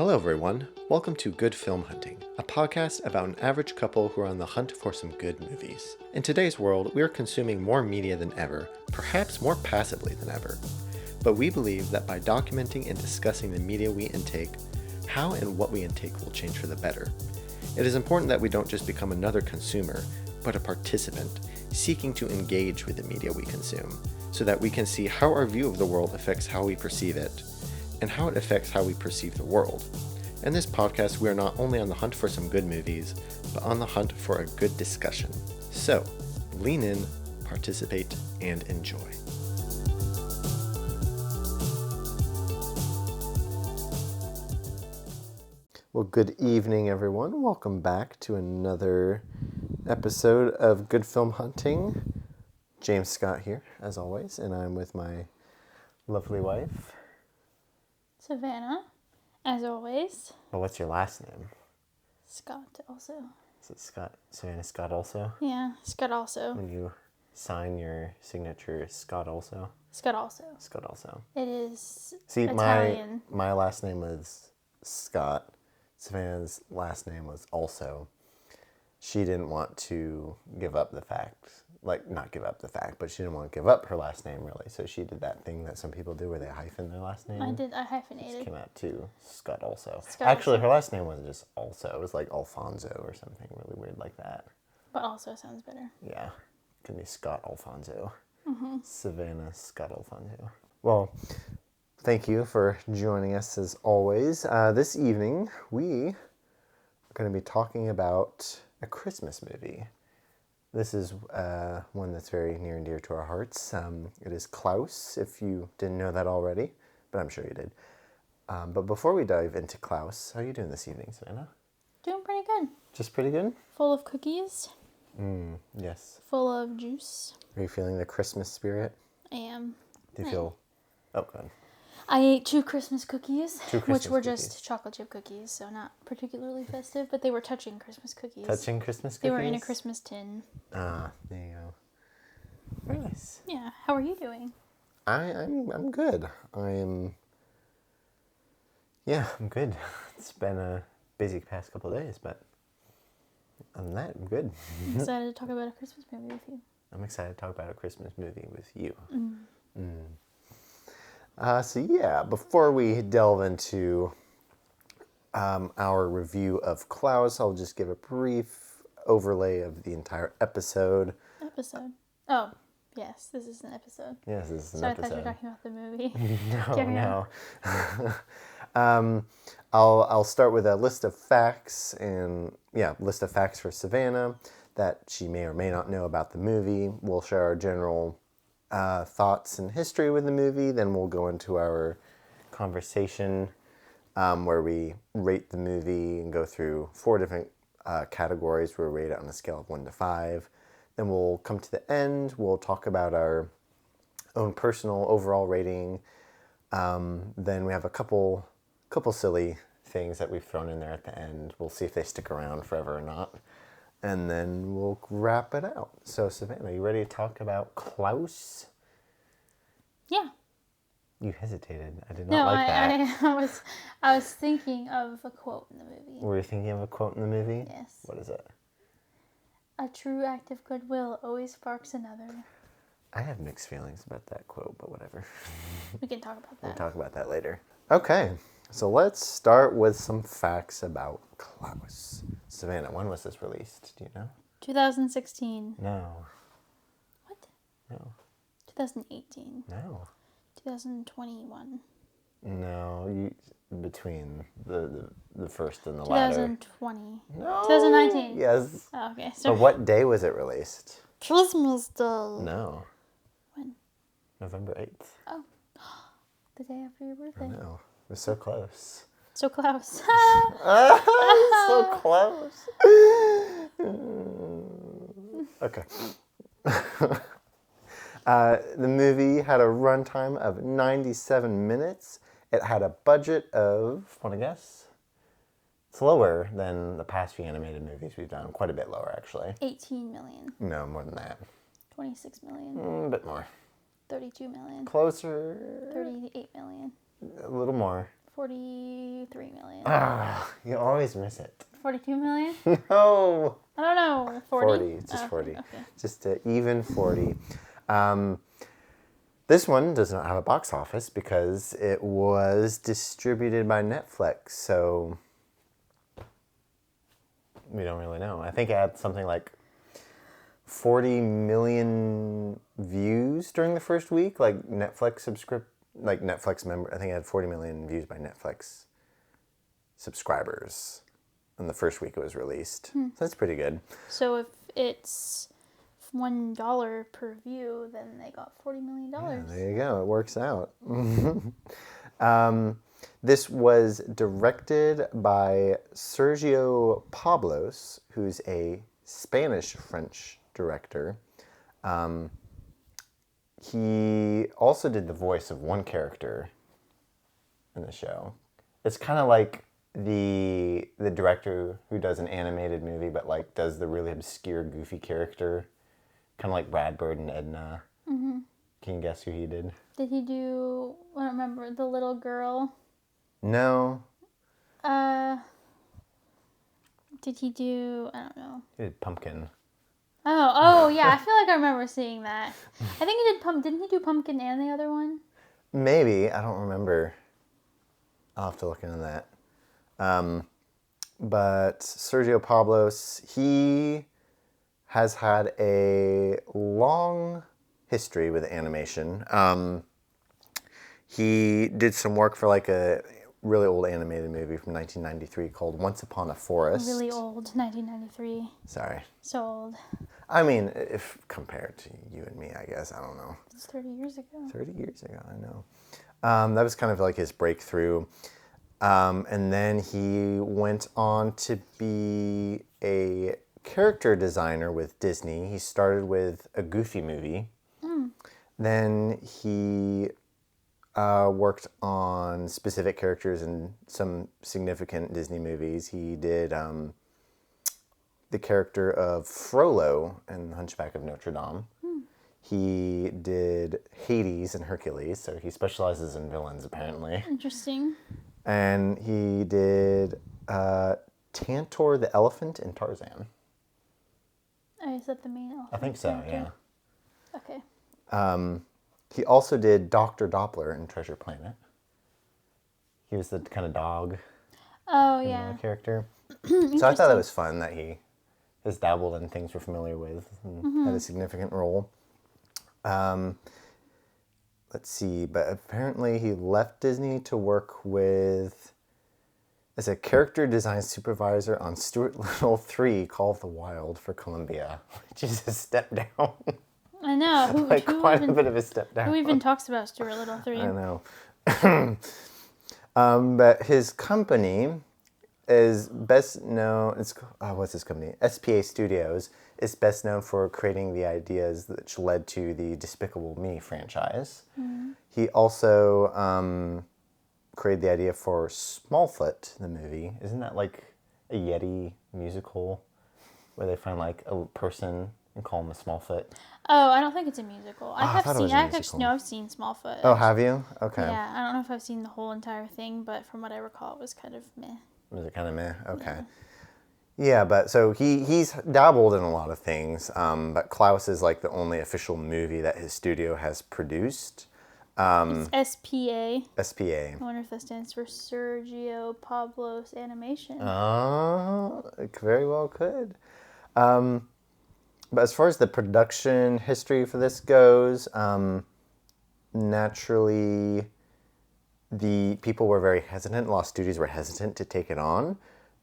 Hello, everyone. Welcome to Good Film Hunting, a podcast about an average couple who are on the hunt for some good movies. In today's world, we are consuming more media than ever, perhaps more passively than ever. But we believe that by documenting and discussing the media we intake, how and what we intake will change for the better. It is important that we don't just become another consumer, but a participant, seeking to engage with the media we consume, so that we can see how our view of the world affects how we perceive it, and how it affects how we perceive the world. In this podcast, we are not only on the hunt for some good movies, but on the hunt for a good discussion. So, lean in, participate, and enjoy. Well, good evening, everyone. Welcome back to another episode of Good Film Hunting. James Scott here, as always, and I'm with my lovely wife, Savannah, as always. Well, what's your last name? Scott also. Is it Scott? Savannah Scott also? Yeah, Scott also. When you sign your signature, Scott also? Scott also. Scott also. It is See, Italian. my last name was Scott. Savannah's last name was also. She didn't want to give up the fact, not give up the fact, but she didn't want to give up her last name, really. So she did that thing that some people do where they hyphen their last name. I hyphenated. It came out too. Scott also. Scott Actually, also. her last name wasn't just also. It was like Alfonso or something really weird like that. But also sounds better. Yeah. It can be Scott Alfonso. Mm-hmm. Savannah Scott Alfonso. Well, thank you for joining us as always. This evening, we are going to be talking about a Christmas movie. This is one that's very near and dear to our hearts. It is Klaus, if you didn't know that already, but I'm sure you did. But before we dive into Klaus, how are you doing this evening, Savannah? Doing pretty good. Just pretty good? Full of cookies. Yes. Full of juice. Are you feeling the Christmas spirit? I am. Do you feel... Oh, good. I ate 2 Christmas cookies, Christmas which were cookies. just chocolate chip cookies, so not particularly festive, but they were touching Christmas cookies. Touching Christmas cookies? They were in a Christmas tin. Ah, there you go. Very nice. Yeah. How are you doing? I'm good. I'm good. It's been a busy past couple of days, but other than that, I'm good. I'm excited to talk about a Christmas movie with you. I'm excited to talk about a Christmas movie with you. Mm. Before we delve into our review of Klaus, I'll just give a brief overlay of the entire episode. Episode? Oh, yes, this is an episode. Yes, this is an Sorry, episode. I thought you were talking about the movie. No. I'll start with a list of facts for Savannah that she may or may not know about the movie. We'll share our general thoughts and history with the movie. Then we'll go into our conversation where we rate the movie and go through 4 different categories where we rate it on a scale of 1 to 5. Then we'll come to the end. We'll talk about our own personal overall rating. Then we have a couple silly things that we've thrown in there at the end. We'll see if they stick around forever or not. And then we'll wrap it out. So, Savannah, are you ready to talk about Klaus? Yeah. You hesitated. I did not like that. I was thinking of a quote in the movie. Were you thinking of a quote in the movie? Yes. What is it? A true act of goodwill always sparks another. I have mixed feelings about that quote, but whatever. We can talk about that. We'll talk about that later. Okay, so let's start with some facts about Klaus. Savannah, when was this released? Do you know? 2016. No. What? No. 2018. No. 2021. No, between the first and the latter. 2020. No. 2019. Yes. Oh, okay. So what day was it released? Christmas Day. No. When? November 8th. Oh. The day after your birthday. No. We're so close. So close. So close. Okay. The movie had a runtime of 97 minutes. It had a budget of, want to guess? It's lower than the past few animated movies we've done. Quite a bit lower, actually. 18 million. No, more than that. 26 million. A bit more. 32 million. Closer. 38 million. A little more. 43 million. Ah, you always miss it. 42 million? No. I don't know. 40? Just Oh, 40. Okay. Just an even 40. This one does not have a box office because it was distributed by Netflix, so we don't really know. I think it had something like 40 million views during the first week, like Netflix member. I think it had 40 million views by Netflix subscribers in the first week it was released. So that's pretty good. So if it's $1 per view, then they got $40 million. Yeah, there you go. It works out. This was directed by Sergio Pablos, who's a Spanish-French director. He also did the voice of one character in the show. It's kind of like the director who does an animated movie, but like does the really obscure, goofy character, kind of like Brad Bird and Edna. Mm-hmm. Can you guess who he did? Did he do, I don't remember, the little girl? No. Did he do, I don't know. He did Pumpkin. Oh, yeah, I feel like I remember seeing that. I think he did, didn't he do Pumpkin and the other one? Maybe. I don't remember. I'll have to look into that. But Sergio Pablos, he has had a long history with animation. He did some work for like a really old animated movie from 1993 called Once Upon a Forest. Really old, 1993. Sorry. So old. I mean, if compared to you and me, I guess. I don't know. It's 30 years ago. 30 years ago, I know. That was kind of like his breakthrough. And then he went on to be a character designer with Disney. He started with a Goofy movie. Then he worked on specific characters in some significant Disney movies. He did the character of Frollo in Hunchback of Notre Dame. He did Hades in Hercules, so he specializes in villains apparently. Interesting. And he did Tantor the elephant in Tarzan. Oh, is that the main elephant? I think so, character? Okay. He also did Dr. Doppler in Treasure Planet. He was the kind of dog character. So I thought that was fun that he has dabbled in things we're familiar with and had a significant role. Let's see, but apparently he left Disney to work as a character design supervisor on Stuart Little 3, Call of the Wild for Columbia, which is a step down. I know. Quite a bit of a step down. Who even talks about Stuart Little 3? I know. But his company is best known, what's his company? SPA Studios is best known for creating the ideas which led to the Despicable Me franchise. He also created the idea for Smallfoot, the movie. Isn't that like a Yeti musical where they find like a person and call him a Smallfoot? Oh, I don't think it's a musical. I thought it was a musical. I've seen Smallfoot. Oh, have you? Okay. Yeah, I don't know if I've seen the whole entire thing, but from what I recall, it was kind of meh. Was it kind of meh? Okay. Yeah, but so he's dabbled in a lot of things, but Klaus is like the only official movie that his studio has produced. It's SPA. SPA. I wonder if that stands for Sergio Pablos Animation. Oh, it very well could. But as far as the production history for this goes, naturally, the people were very hesitant. A lot of studios were hesitant to take it on.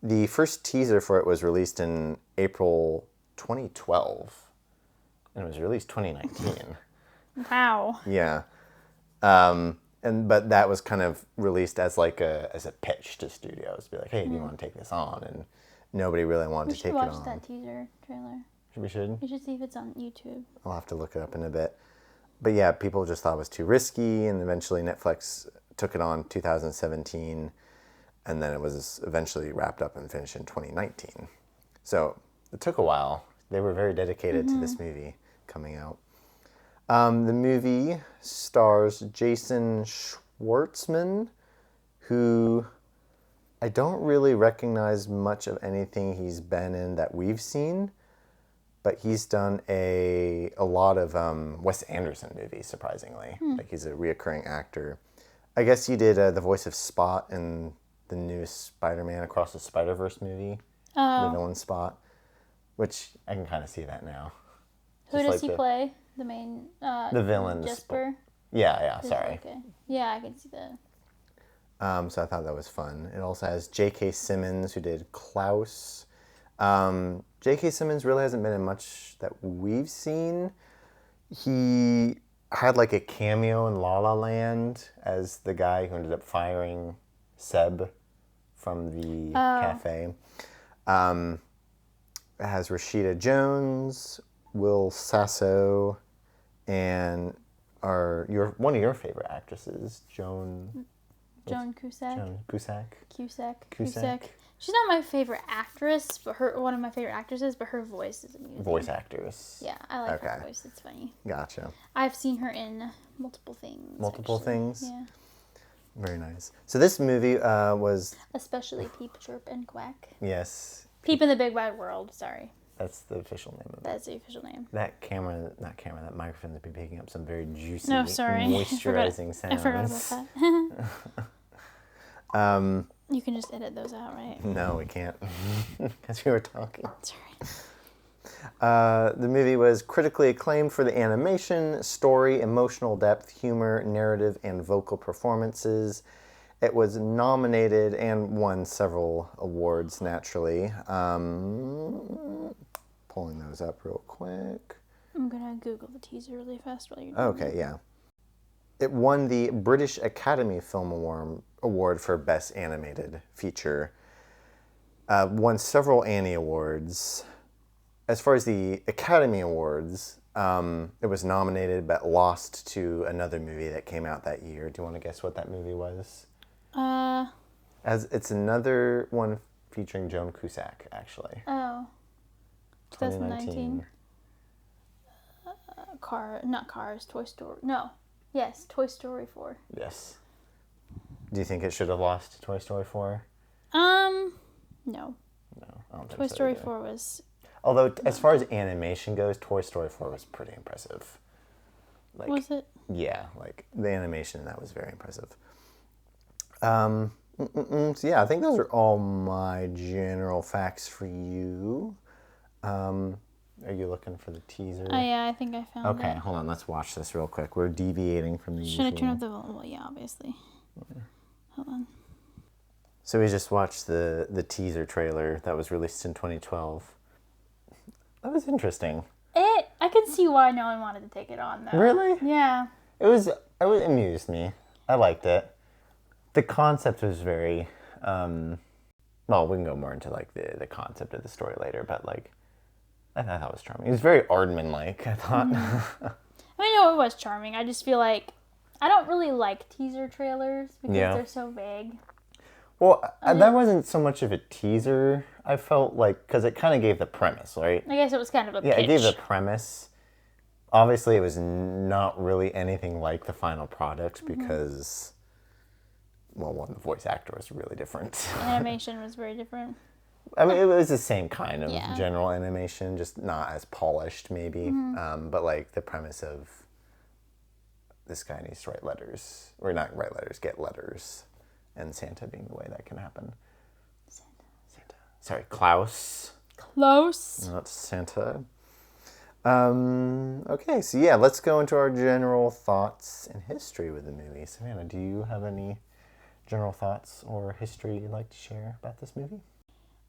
The first teaser for it was released in April 2012, and it was released 2019. Wow. Yeah. But that was kind of released as like as a pitch to studios, be like, hey, do you want to take this on? And nobody really wanted to take it on. We should watch that teaser trailer. We should. We should see if it's on YouTube. I'll have to look it up in a bit. But yeah, people just thought it was too risky, and eventually Netflix took it on 2017, and then it was eventually wrapped up and finished in 2019. So it took a while. They were very dedicated to this movie coming out. The movie stars Jason Schwartzman, who I don't really recognize much of anything he's been in that we've seen, but he's done a lot of Wes Anderson movies, surprisingly. Like, he's a reoccurring actor. I guess he did the voice of Spot in the newest Spider-Man Across the Spider-Verse movie, the villain Spot, which I can kind of see that now. Who Just does like he play? The main... the villain. Jesper? Yeah, sorry. Okay. Yeah, I can see that. So I thought that was fun. It also has J.K. Simmons, who did Klaus. J.K. Simmons really hasn't been in much that we've seen. He had like a cameo in La La Land as the guy who ended up firing Seb from the cafe. It has Rashida Jones, Will Sasso, and one of your favorite actresses, Joan Cusack. Cusack. She's not my favorite actress, but one of my favorite actresses, but her voice is amusing. Voice actors. Yeah, I like her voice. It's funny. Gotcha. I've seen her in multiple things. Multiple things? Yeah. Very nice. So this movie was... Especially Peep, Chirp, and Quack. Yes. Peep in the Big Wide World, sorry. That's the official name of it. That's the official name. That microphone would be picking up some very juicy, sorry. moisturizing sounds. I forgot about that. You can just edit those out, right? No, we can't. Because we were talking. Sorry. The movie was critically acclaimed for the animation, story, emotional depth, humor, narrative, and vocal performances. It was nominated and won several awards, naturally. Pulling those up real quick. I'm going to Google the teaser really fast while you're doing Okay, yeah. It won the British Academy Film Award for Best Animated Feature. Won several Annie Awards. As far as the Academy Awards, it was nominated but lost to another movie that came out that year. Do you want to guess what that movie was? It's another one featuring Joan Cusack, actually. Oh. 2019. Not Cars, Toy Story. No. Yes, Toy Story 4. Yes. Do you think it should have lost to Toy Story 4? No. No, I don't think Toy so Story either. 4 was... Although, as far as animation goes, Toy Story 4 was pretty impressive. Like, was it? Yeah, like, the animation in that was very impressive. So yeah, I think those are all my general facts for you. Are you looking for the teaser? Oh, yeah, I think I found it. Okay, hold on. Let's watch this real quick. We're deviating from the Should I usual. turn up the volume? Well, yeah, obviously. Yeah. Hold on. So we just watched the teaser trailer that was released in 2012. That was interesting. I can see why no one wanted to take it on, though. Really? Yeah. It amused me. I liked it. The concept was very, well, we can go more into like the concept of the story later, but like, I thought that was charming. It was very Aardman-like, I thought. I mean, no, it was charming. I just feel like I don't really like teaser trailers because they're so vague. Well, that wasn't so much of a teaser, I felt like, because it kind of gave the premise, right? I guess it was kind of a pitch. Yeah, it gave the premise. Obviously, it was not really anything like the final product because, well, one, the voice actor was really different. Animation was very different. I mean, it was the same kind of general animation, just not as polished, maybe. But, like, the premise of this guy needs to write letters. Or not write letters, get letters. And Santa being the way that can happen. Santa. Sorry, Klaus. Klaus. Not Santa. Okay, so yeah, let's go into our general thoughts and history with the movie. Savannah, do you have any general thoughts or history you'd like to share about this movie?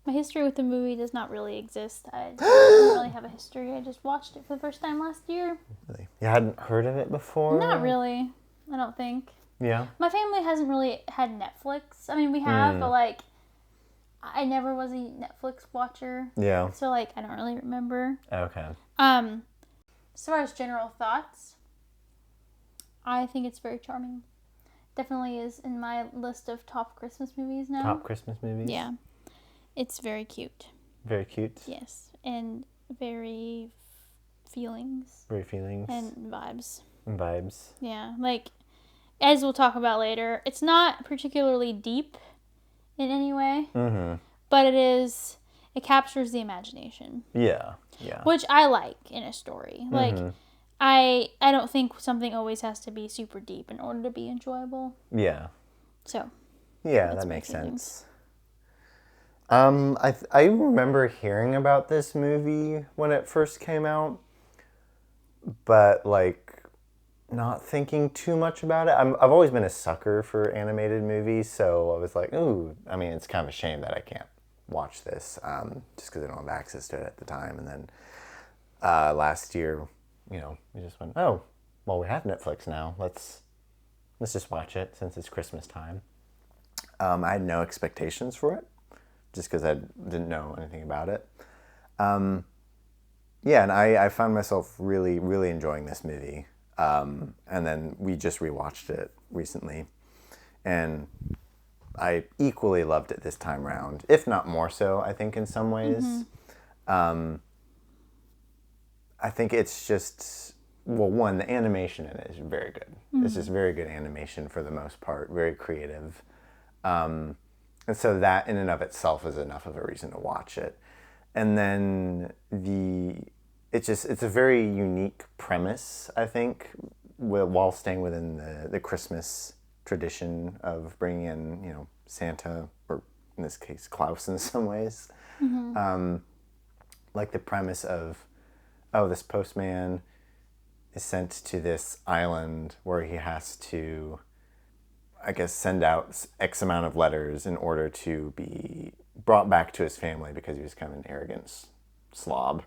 My history with the movie does not really exist. I don't really have a history. I just watched it for the first time last year. Really? You hadn't heard of it before? Not really. I don't think. Yeah. My family hasn't really had Netflix. I mean, we have, but like, I never was a Netflix watcher. Yeah. So like, I don't really remember. Okay. As far as general thoughts, I think it's very charming. Definitely is in my list of top Christmas movies now. Top Christmas movies? Yeah. It's very cute. Very cute? Yes. And very feelings. Very feelings? And vibes. And vibes. Yeah. Like, as we'll talk about later, it's not particularly deep in any way, but it captures the imagination. Yeah. Which I like in a story. Like, I don't think something always has to be super deep in order to be enjoyable. Yeah. So. Yeah, that makes sense. I remember hearing about this movie when it first came out, but like not thinking too much about it. I've always been a sucker for animated movies, so I was like, ooh, I mean, it's kind of a shame that I can't watch this just because I don't have access to it at the time. And then last year, we just went, oh, well, we have Netflix now. Let's just watch it since it's Christmas time. I had no expectations for it, just because I didn't know anything about it. Yeah, and I found myself really, really enjoying this movie. And then we just rewatched it recently. And I equally loved it this time around, if not more so, I think, in some ways. I think it's just, well, one, the animation in it is very good. It's just very good animation for the most part, very creative. And so that in and of itself is enough of a reason to watch it. And then it's a very unique premise, I think, while staying within the Christmas tradition of bringing in, Santa, or in this case, Klaus in some ways. Like the premise of, this postman is sent to this island where he has to, I guess, send out X amount of letters in order to be brought back to his family because he was kind of an arrogant slob.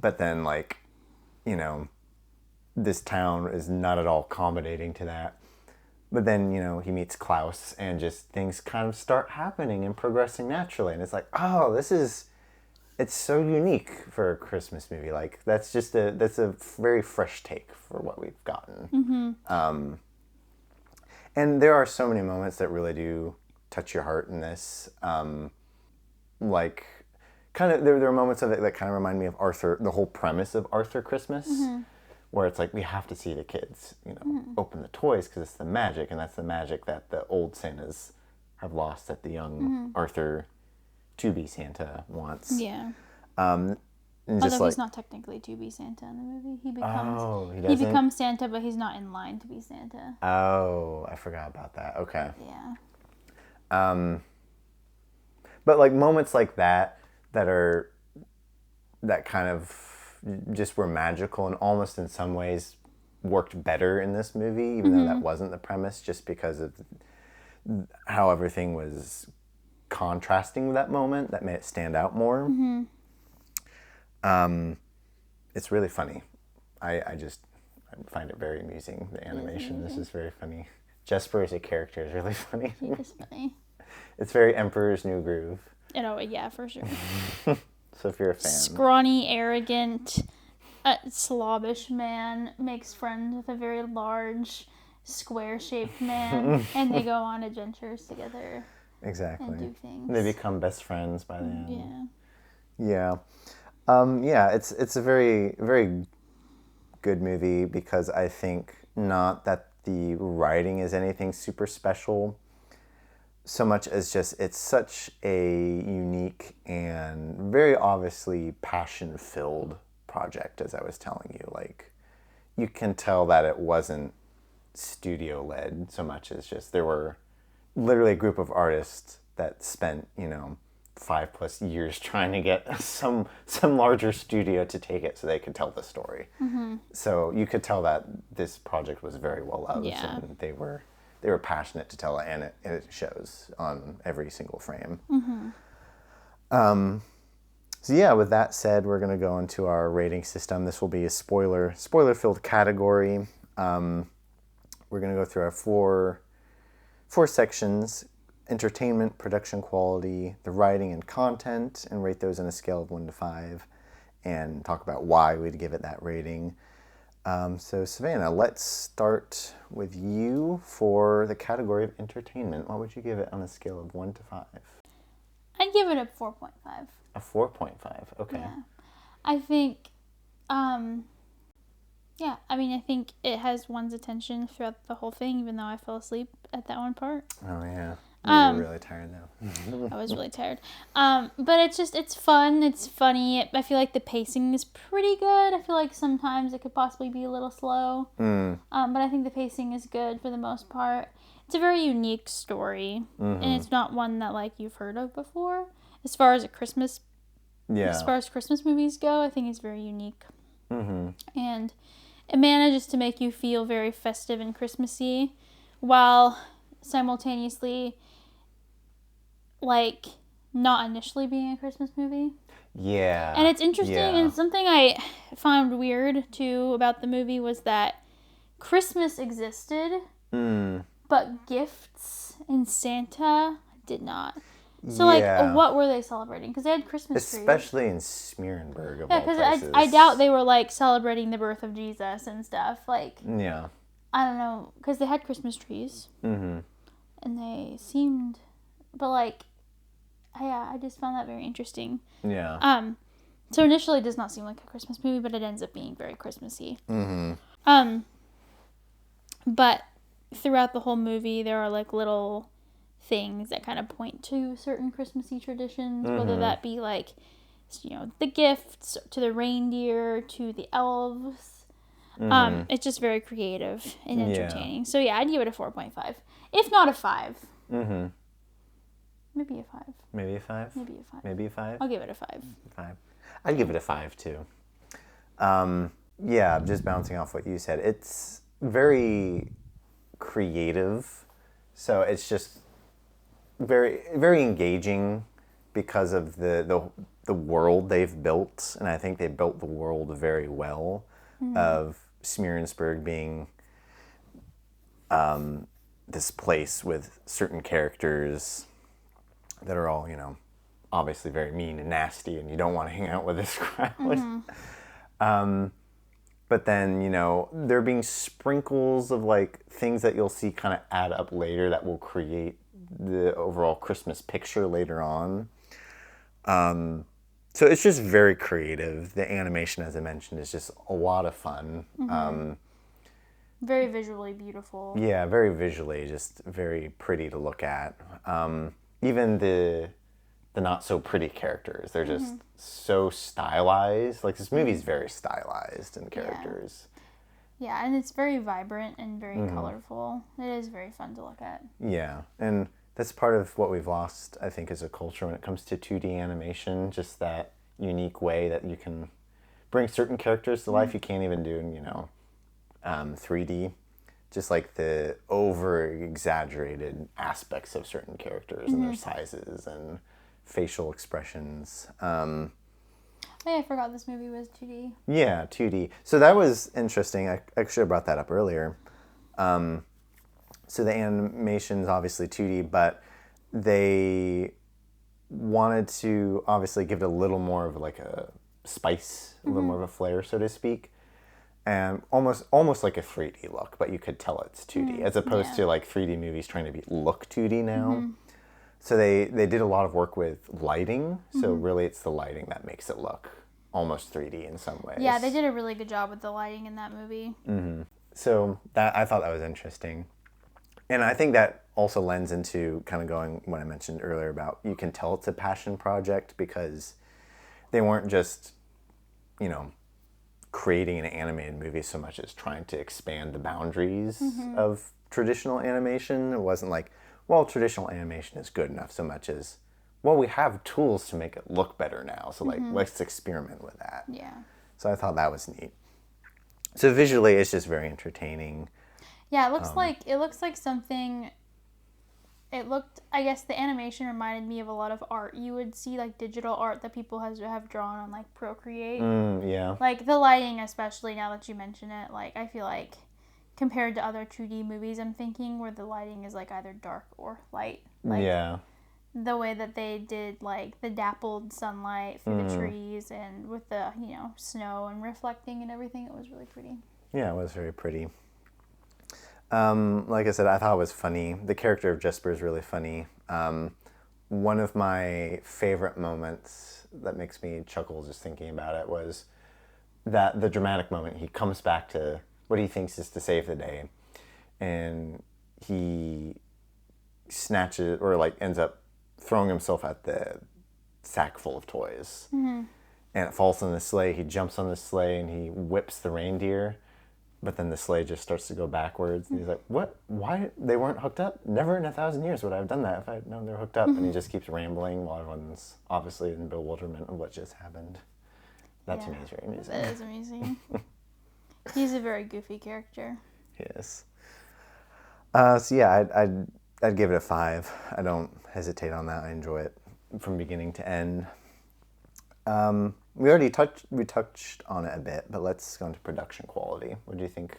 But then, this town is not at all accommodating to that. But then, he meets Klaus and just things kind of start happening and progressing naturally. And it's like, oh, it's so unique for a Christmas movie. Like, that's a very fresh take for what we've gotten. And there are so many moments that really do touch your heart in this. Like, kind of, there are moments of it that kind of remind me of Arthur, the whole premise of Arthur Christmas, where it's like, we have to see the kids, open the toys because it's the magic, and that's the magic that the old Santas have lost that the young Arthur, to be Santa, wants. Yeah. And just Although he's not technically to be Santa in the movie. He he becomes Santa, but he's not in line to be Santa. Oh, I forgot about that. Okay. Yeah. But like moments like that kind of just were magical and almost in some ways worked better in this movie, even though that wasn't the premise, just because of how everything was contrasting with that moment that made it stand out more. It's really funny. I find it very amusing, the animation. This is very funny. Jesper as a character is really funny. He is funny. It's very Emperor's New Groove. Yeah, for sure. So if you're a fan. Scrawny, arrogant, slobbish man makes friends with a very large, square-shaped man, and they go on adventures together. Exactly. And do things. They become best friends by the end. Yeah. Yeah. It's a very, very good movie because I think not that the writing is anything super special, so much as just it's such a unique and very obviously passion-filled project, as I was telling you. Like, you can tell that it wasn't studio-led so much as just there were literally a group of artists that spent, 5+ years trying to get some larger studio to take it so they could tell the story. So you could tell that this project was very well loved, and they were passionate to tell it, and it shows on every single frame. So yeah, with that said, we're going to go into our rating system. This will be a spoiler-filled category. We're going to go through our four sections: entertainment, production quality, the writing and content, and rate those on a scale of 1 to 5, and talk about why we'd give it that rating. So Savannah, let's start with you for the category of entertainment. What would you give it on a scale of 1 to 5? I'd give it a 4.5. A 4.5, okay. Yeah. I think Yeah, I mean, I think it has one's attention throughout the whole thing, even though I fell asleep at that one part. Oh yeah, you were really tired though. I was really tired. But it's fun. It's funny. I feel like the pacing is pretty good. I feel like sometimes it could possibly be a little slow. But I think the pacing is good for the most part. It's a very unique story, and it's not one that like you've heard of before. As far as Christmas movies go, I think it's very unique. And it manages to make you feel very festive and Christmassy, while simultaneously, like, not initially being a Christmas movie. Yeah. And it's interesting, and something I found weird too about the movie was that Christmas existed, but gifts and Santa did not. So, like, what were they celebrating? Because they had Christmas trees. Especially in Smearenburg, of all places. Yeah, because I doubt they were, like, celebrating the birth of Jesus and stuff. Like, yeah. I don't know. Because they had Christmas trees. And they seemed... But, like, yeah, I just found that very interesting. Yeah. So initially it does not seem like a Christmas movie, but it ends up being very Christmassy. But throughout the whole movie, there are, like, little things that kind of point to certain Christmassy traditions, whether that be like, you know, the gifts to the reindeer to the elves. It's just very creative and entertaining. So yeah, I'd give it a 4.5, if not a 5. Maybe a 5. Maybe a 5. Maybe a 5. Maybe a 5. I'll give it a 5. 5. I'd give it a 5 too. Yeah, just bouncing off what you said, it's very creative. So it's just very, very engaging because of the world they've built, and I think they built the world very well of Smearensburg being this place with certain characters that are all, you know, obviously very mean and nasty, and you don't want to hang out with this crowd. But then, you know, there being sprinkles of like things that you'll see kind of add up later that will create the overall Christmas picture later on. So it's just very creative. The animation, as I mentioned, is just a lot of fun. Very visually beautiful. Yeah, very visually, just very pretty to look at. Even the not so pretty characters, they're just so stylized. Like, this movie's very stylized in characters. Yeah, and it's very vibrant and very colorful. It is very fun to look at. Yeah, and that's part of what we've lost, I think, as a culture when it comes to 2D animation. Just that unique way that you can bring certain characters to life you can't even do in, 3D. Just like the over-exaggerated aspects of certain characters and their sizes and facial expressions. Oh yeah, I forgot this movie was 2D. Yeah, 2D. So that was interesting. I should have brought that up earlier. So the animation's obviously 2D, but they wanted to obviously give it a little more of like a spice, a little more of a flair, so to speak. And almost like a 3D look, but you could tell it's 2D, as opposed to like 3D movies trying to look 2D now. So they did a lot of work with lighting, so really it's the lighting that makes it look almost 3D in some ways. Yeah, they did a really good job with the lighting in that movie. So I thought that was interesting. And I think that also lends into kind of going what I mentioned earlier about you can tell it's a passion project because they weren't just, creating an animated movie so much as trying to expand the boundaries of traditional animation. It wasn't like, well, traditional animation is good enough so much as, well, we have tools to make it look better now. So like, let's experiment with that. Yeah. So I thought that was neat. So visually, it's just very entertaining. Yeah, it looks like something. I guess the animation reminded me of a lot of art. You would see like digital art that people have drawn on like Procreate. Yeah. Like the lighting, especially now that you mention it, like I feel like compared to other 2D movies, I'm thinking where the lighting is like either dark or light. Like, yeah. The way that they did like the dappled sunlight through the trees and with the snow and reflecting and everything, it was really pretty. Yeah, it was very pretty. Like I said, I thought it was funny. The character of Jesper is really funny. One of my favorite moments that makes me chuckle just thinking about it was that the dramatic moment, he comes back to what he thinks is to save the day, and he snatches or like ends up throwing himself at the sack full of toys. And it falls on the sleigh. He jumps on the sleigh and he whips the reindeer, but then the sleigh just starts to go backwards. And he's like, what? Why? They weren't hooked up? Never in 1,000 years would I have done that if I had known they were hooked up. And he just keeps rambling while everyone's obviously in bewilderment of what just happened. That to me is very amusing. That is amazing. He's a very goofy character. Yes. So yeah, I'd give it a 5. I don't hesitate on that. I enjoy it from beginning to end. We already touched on it a bit, but let's go into production quality. What do you think?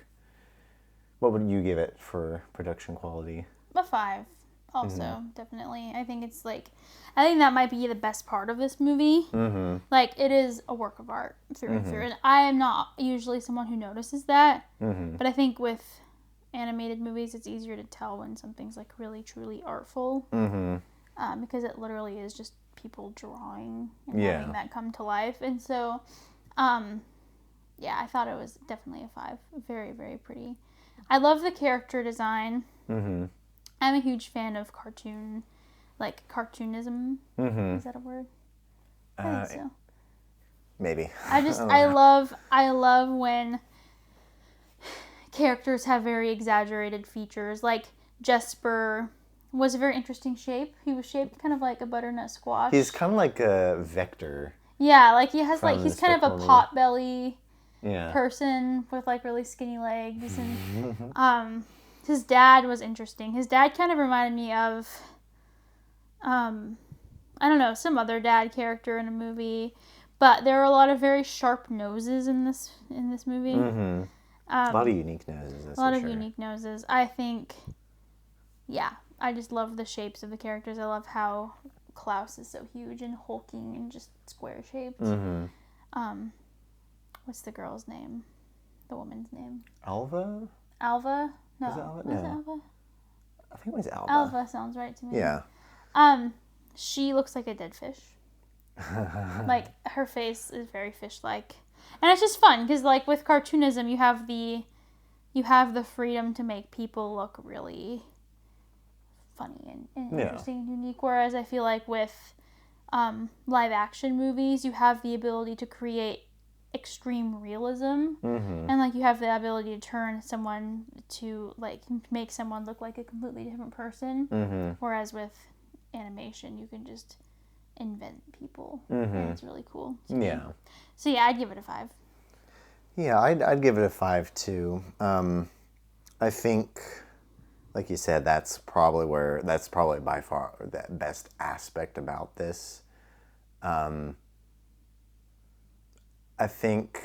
What would you give it for production quality? A 5. Also, definitely. I think it's like, I think that might be the best part of this movie. Like, it is a work of art through and through. And I am not usually someone who notices that. But I think with animated movies, it's easier to tell when something's like really, truly artful. Because it literally is just people drawing and having that come to life. And so, yeah, I thought it was definitely a 5. Very, very pretty. I love the character design. I'm a huge fan of cartoonism. Is that a word? I think so. Maybe. I love when characters have very exaggerated features. Like Jesper was a very interesting shape. He was shaped kind of like a butternut squash. He's kind of like a Vector. Yeah, like he has like, he's kind of a Despicable potbelly person with like really skinny legs. And his dad was interesting. His dad kind of reminded me of, I don't know, some other dad character in a movie. But there are a lot of very sharp noses in this movie. A lot of unique noses. That's a lot for of sure. unique noses. I think, yeah, I just love the shapes of the characters. I love how Klaus is so huge and hulking and just square shaped. What's the girl's name? The woman's name? Alva? Alva? No. Was it Alva? Was No. it Alva? I think it was Alva. Alva sounds right to me. Yeah. She looks like a dead fish. Like, her face is very fish-like. And it's just fun, because, like, with cartoonism, you have the freedom to make people look really funny and interesting and unique, whereas I feel like with live-action movies, you have the ability to create extreme realism, and, like, you have the ability to turn someone to, like, make someone look like a completely different person, whereas with animation, you can just invent people, and it's really cool. So yeah, I'd give it a 5. Yeah, I'd give it a 5 too. I think, like you said, that's probably by far the best aspect about this. I think,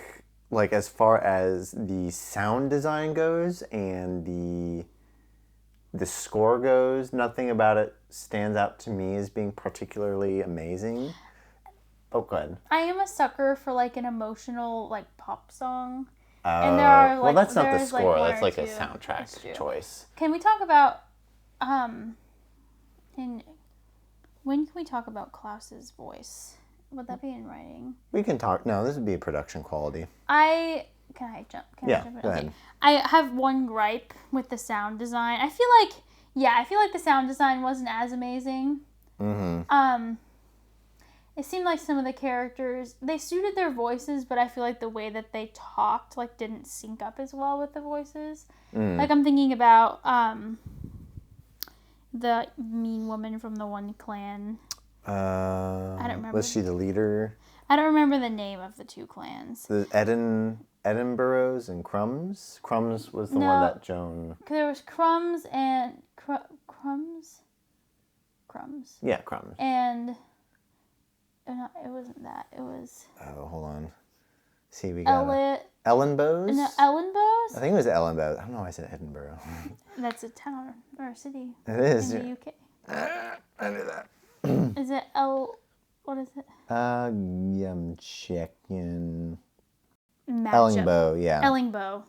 like, as far as the sound design goes and the score goes, nothing about it stands out to me as being particularly amazing. Oh, go ahead. I am a sucker for, like, an emotional, like, pop song. And there are, like, well, that's not the score. Like, that's like a two. soundtrack choice. Can we talk about, when can we talk about Klaus's voice? Would that be in writing? We can talk. No, this would be a production quality. Can I jump in? Go ahead. I have one gripe with the sound design. I feel like the sound design wasn't as amazing. It seemed like some of the characters, they suited their voices, but I feel like the way that they talked, like, didn't sync up as well with the voices. Like, I'm thinking about the mean woman from the one clan. I don't remember. Was she the leader? I don't remember the name of the two clans. The Edinburghs and Crumbs? Crumbs was the one that Joan... There was Crumbs and... Crumbs? Yeah, Crumbs. And... it wasn't that. It was... Oh, hold on. See, we got... Ellenbows? No, Ellenbows? I think it was Ellenbows. I don't know why I said Edinburgh. That's a town or a city. It is. In the UK. I knew that. Is it what is it? Chicken. Ellingbow, yeah. Ellingbow.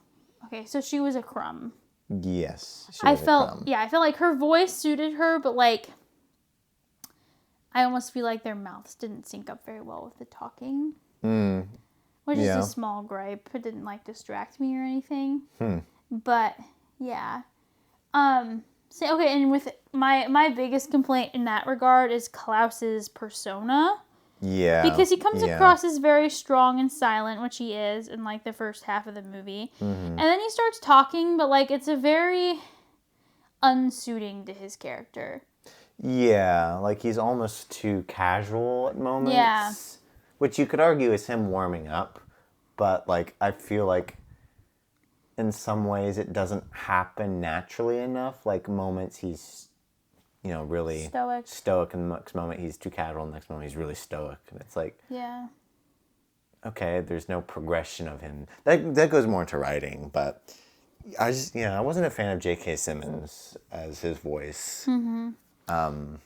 Okay, so she was a crumb. Yes. I felt like her voice suited her, but, like, I almost feel like their mouths didn't sync up very well with the talking. which is a small gripe. It didn't like distract me or anything. But yeah. So okay, and with my biggest complaint in that regard is Klaus's persona. Yeah. Because he comes across as very strong and silent, which he is in like the first half of the movie. And then he starts talking, but like it's a very unsuiting to his character. Yeah, like he's almost too casual at moments. Yeah. Which you could argue is him warming up, but like I feel like in some ways it doesn't happen naturally enough. Like moments he's, really stoic, and the next moment he's too casual, and the next moment he's really stoic. And it's like, okay, there's no progression of him. That goes more into writing, but I wasn't a fan of J.K. Simmons as his voice. Oh,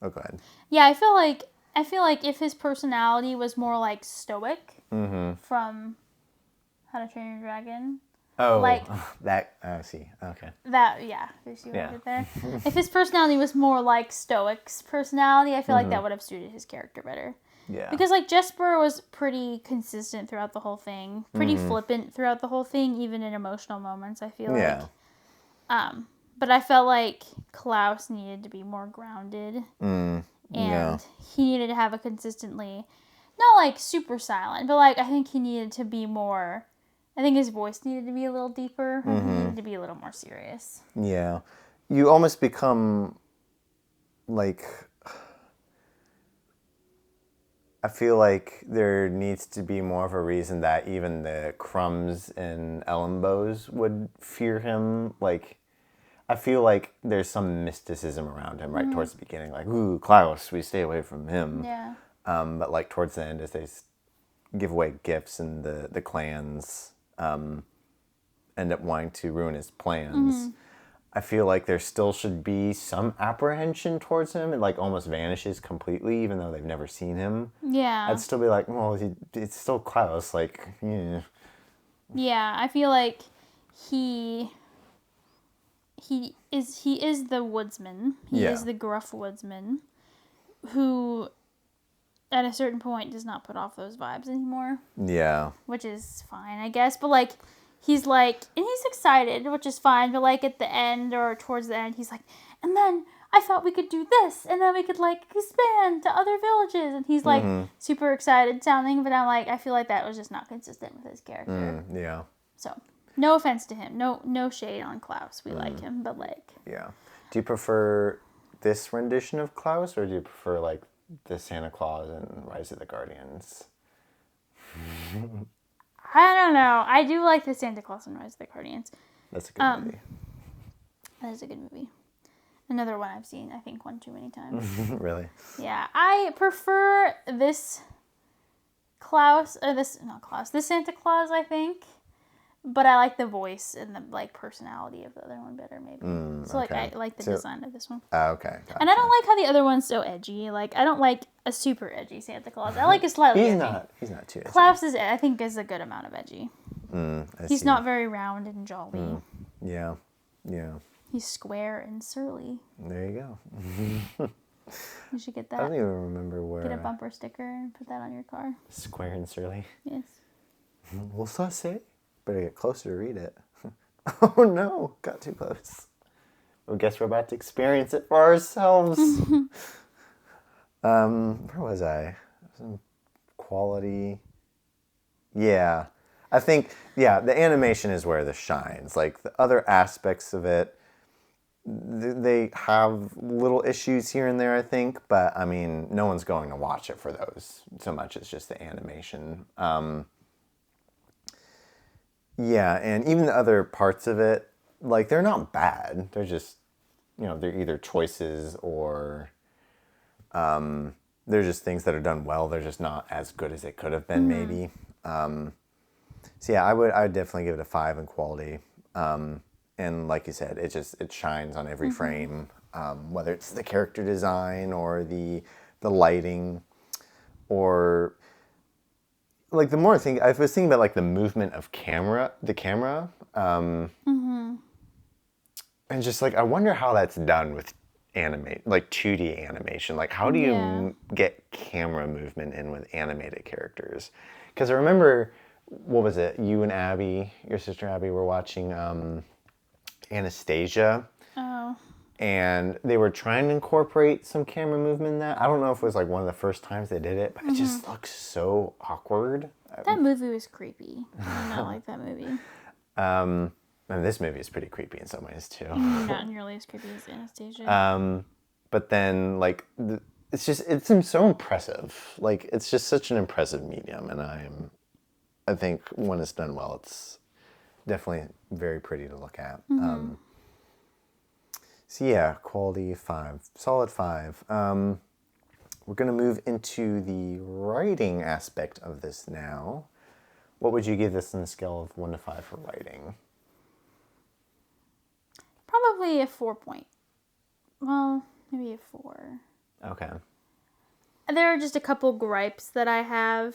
go ahead. Yeah, I feel like if his personality was more like stoic from How to Train Your Dragon. Oh, like that. I see. Okay. That you see what I did there. If his personality was more like Stoic's personality, I feel like that would have suited his character better. Yeah. Because like Jesper was pretty consistent throughout the whole thing, pretty flippant throughout the whole thing, even in emotional moments. I feel like. But I felt like Klaus needed to be more grounded, and he needed to have a consistently, not like super silent, but like I think he needed to be more. I think his voice needed to be a little deeper. He needed to be a little more serious. Yeah. You almost become, like... I feel like there needs to be more of a reason that even the Crumbs and Ellenbows would fear him. Like, I feel like there's some mysticism around him right towards the beginning. Like, ooh, Klaus, we stay away from him. Yeah. But like towards the end, as they give away gifts and the clans... end up wanting to ruin his plans. I feel like there still should be some apprehension towards him. It like almost vanishes completely, even though they've never seen him. Yeah. I'd still be like, well, it's still Klaus. Like, yeah. Yeah, I feel like he is the woodsman. He is the gruff woodsman who at a certain point does not put off those vibes anymore. Yeah. Which is fine, I guess. But like he's like, and he's excited, which is fine. But like at the end or towards the end, he's like, and then I thought we could do this, and then we could like expand to other villages. And he's like super excited sounding, but I'm like, I feel like that was just not consistent with his character. Yeah. So no offense to him, no shade on Klaus. We like him, but like. Yeah. Do you prefer this rendition of Klaus, or do you prefer like the Santa Claus and Rise of the Guardians? I don't know. I do like the Santa Claus and Rise of the Guardians. That's a good movie. That is a good movie. Another one I've seen, I think, one too many times. Really? Yeah. I prefer this this Santa Claus, I think. But I like the voice and the like personality of the other one better, maybe. So like I like the design of this one. Okay. Gotcha. And I don't like how the other one's so edgy. Like I don't like a super edgy Santa Claus. I like a slightly edgy. He's not too edgy. Klaus I think is a good amount of edgy. He's not very round and jolly. Yeah. He's square and surly. There you go. You should get that. I don't even remember where. Get a bumper sticker and put that on your car. Square and surly. Yes. What's that say? Better get closer to read it. Oh no, got too close. Well, guess we're about to experience it for ourselves. Where was I? Some quality. Yeah. I think, the animation is where this shines. Like, the other aspects of it, they have little issues here and there, I think. But, I mean, no one's going to watch it for those so much. It's just the animation. Yeah, and even the other parts of it, like, they're not bad. They're just, they're either choices or they're just things that are done well. They're just not as good as it could have been, maybe. So yeah, I would definitely give it a 5 in quality. And like you said, it shines on every frame, whether it's the character design or the lighting, or like the more I was thinking about like the movement of the camera, and just like I wonder how that's done with 2D animation. Like how do you get camera movement in with animated characters? Because I remember, what was it? You and Abby, your sister Abby, were watching Anastasia. Oh. And they were trying to incorporate some camera movement in that. I don't know if it was like one of the first times they did it, but it just looks so awkward. That movie was creepy. I did not like that movie. And this movie is pretty creepy in some ways too. Not nearly as creepy as Anastasia. But then it seems so impressive. Like it's just such an impressive medium, and I think when it's done well, it's definitely very pretty to look at. So yeah, quality 5, solid 5. We're gonna move into the writing aspect of this now. What would you give this on a scale of 1 to 5 for writing? Probably a 4 point. Well, maybe a 4. Okay. There are just a couple gripes that I have.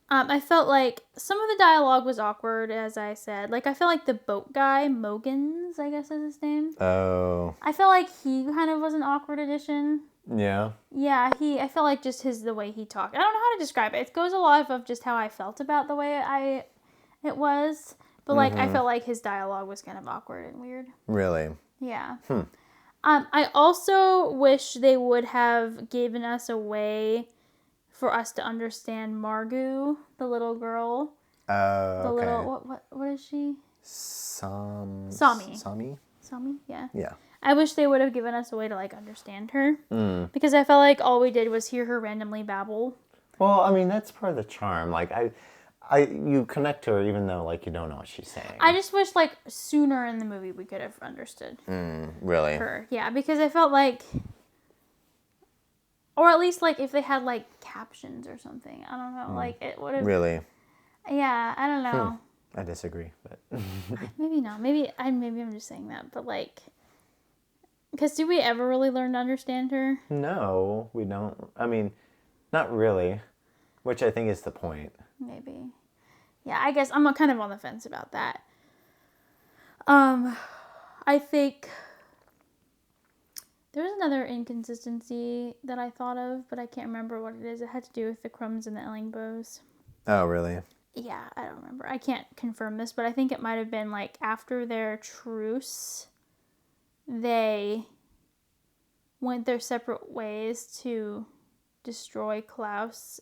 I felt like some of the dialogue was awkward, as I said. Like, I feel like the boat guy, Mogans, I guess is his name. Oh. I felt like he kind of was an awkward addition. Yeah. Yeah, I felt like just the way he talked. I don't know how to describe it. It goes a lot of just how I felt about the way it was. But, like, I felt like his dialogue was kind of awkward and weird. Really? Yeah. I also wish they would have given us a way for us to understand Margu, the little girl. The Little, what is she? Sami. Sami, yeah. Yeah. I wish they would have given us a way to, like, understand her. Because I felt like all we did was hear her randomly babble. Well, I mean, that's part of the charm. Like, you connect to her even though, like, you don't know what she's saying. I just wish, like, sooner in the movie we could have understood Really? her. Yeah, because I felt like... Or at least, like, if they had, like, captions or something. I don't know. Like, it would have... Really? Yeah, I don't know. I disagree, but... Maybe not. Maybe I'm just saying that. But, like... Because do we ever really learn to understand her? No, we don't. I mean, not really. Which I think is the point. Maybe. Yeah, I guess I'm kind of on the fence about that. I think... There's another inconsistency that I thought of, but I can't remember what it is. It had to do with the crumbs and the Ellingbows. Oh, really? Yeah, I don't remember. I can't confirm this, but I think it might have been, like, after their truce, they went their separate ways to destroy Klaus,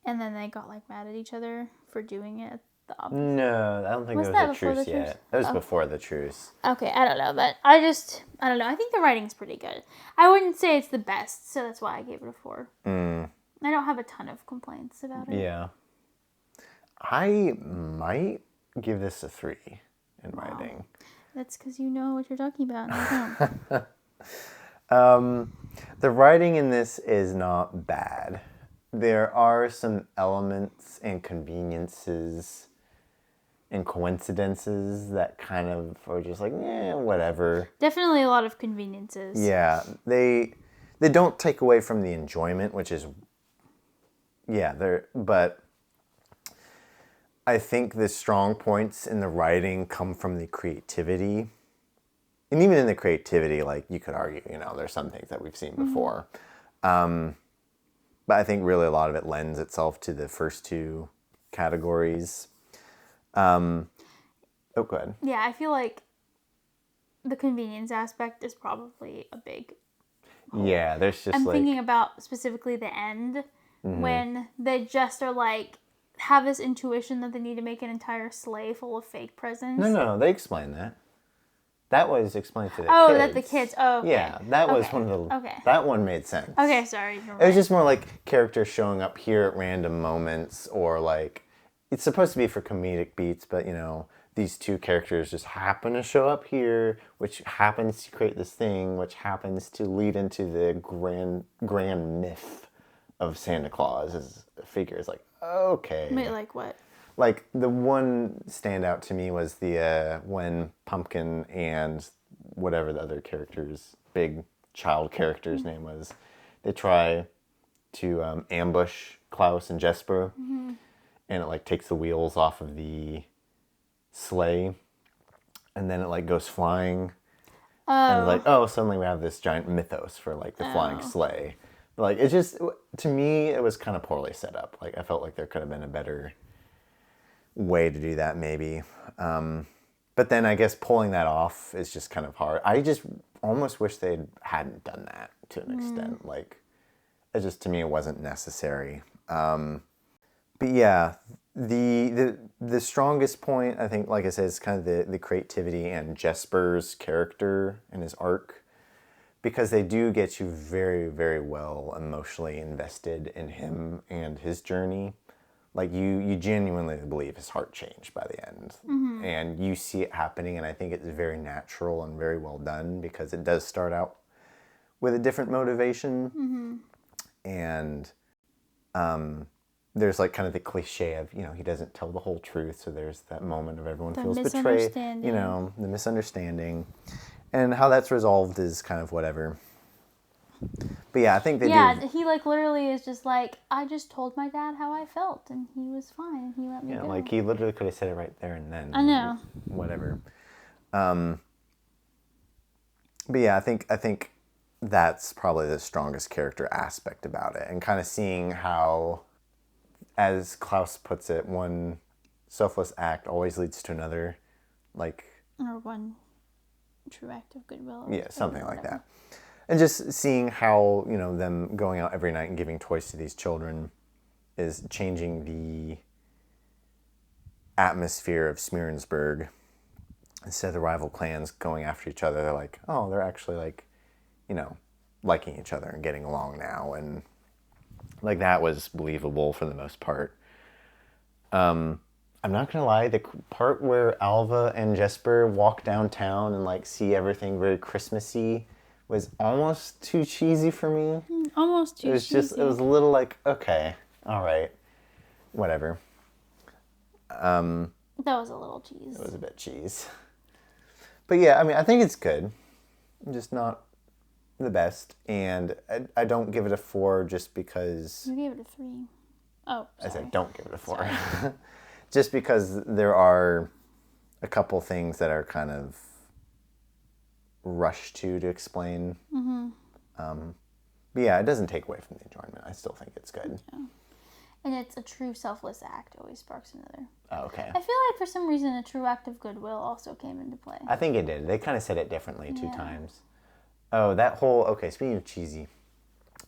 and then they got, like, mad at each other for doing it. No, I don't think Was it that was the before truce the truce? yet. That was before the truce. Okay, I don't know, but I don't know. I think the writing's pretty good. I wouldn't say it's the best, so that's why I gave it a 4. I don't have a ton of complaints about it. Yeah. I might give this a 3 in writing. That's because you know what you're talking about, and I don't. The writing in this is not bad. There are some elements and conveniences and coincidences that kind of are just like, whatever. Definitely a lot of conveniences. Yeah, they don't take away from the enjoyment, which is, but I think the strong points in the writing come from the creativity. And even in the creativity, like, you could argue, there's some things that we've seen before. But I think really a lot of it lends itself to the first 2 categories. Go ahead. Yeah, I feel like the convenience aspect is probably a big hole. Yeah, there's just I'm thinking about specifically the end when they just are like, have this intuition that they need to make an entire sleigh full of fake presents. No, they explain that. That was explained to the kids. Oh, that the kids. Oh, okay. Yeah, that was one of the... Okay. That one made sense. Okay, sorry. It was just more like characters showing up here at random moments, or like... It's supposed to be for comedic beats, but, these 2 characters just happen to show up here, which happens to create this thing, which happens to lead into the grand myth of Santa Claus as a figure. It's like, okay. Wait, like what? Like, the one standout to me was the when Pumpkin and whatever the other character's big child character's name was, they try to ambush Klaus and Jesper, and it like takes the wheels off of the sleigh, and then it like goes flying, and it's like, suddenly we have this giant mythos for like the flying sleigh. Like, it just, to me, it was kind of poorly set up. Like, I felt like there could have been a better way to do that, maybe. But then I guess pulling that off is just kind of hard. I just almost wish they hadn't done that to an extent. Like, it just, to me, it wasn't necessary. But yeah, the strongest point, I think, like I said, is kind of the creativity and Jesper's character and his arc, because they do get you very, very well emotionally invested in him and his journey. Like, you genuinely believe his heart changed by the end. And you see it happening, and I think it's very natural and very well done, because it does start out with a different motivation. And there's like kind of the cliche of, he doesn't tell the whole truth, so there's that moment of everyone feels betrayed, the misunderstanding. And how that's resolved is kind of whatever. But yeah, I think they do. Yeah, he like literally is just like, I just told my dad how I felt, and he was fine, and he let me go. Like, he literally could have said it right there and then. I know. Whatever. But yeah, I think that's probably the strongest character aspect about it, and kind of seeing how, as Klaus puts it, one selfless act always leads to another, like, or one true act of goodwill. Yeah, something like that. And just seeing how, them going out every night and giving toys to these children is changing the atmosphere of Smearensburg. Instead of the rival clans going after each other, they're like, oh, they're actually like, liking each other and getting along now. And like, that was believable for the most part. I'm not gonna lie, the part where Alva and Jesper walk downtown and like see everything very Christmassy was almost too cheesy for me. Almost too cheesy. It was a little like, okay, all right, whatever. That was a little cheese. It was a bit cheese. But yeah, I mean, I think it's good. Just not the best. And I don't give it a 4 just because... You gave it a 3. Oh, sorry. I said don't give it a 4. Just because there are a couple things that are kind of rushed to explain. But yeah, it doesn't take away from the enjoyment. I still think it's good. Yeah. And it's a true selfless act always sparks another. Oh, okay. I feel like for some reason a true act of goodwill also came into play. I think it did. They kind of said it differently 2 times. Oh, that whole... Okay, speaking of cheesy.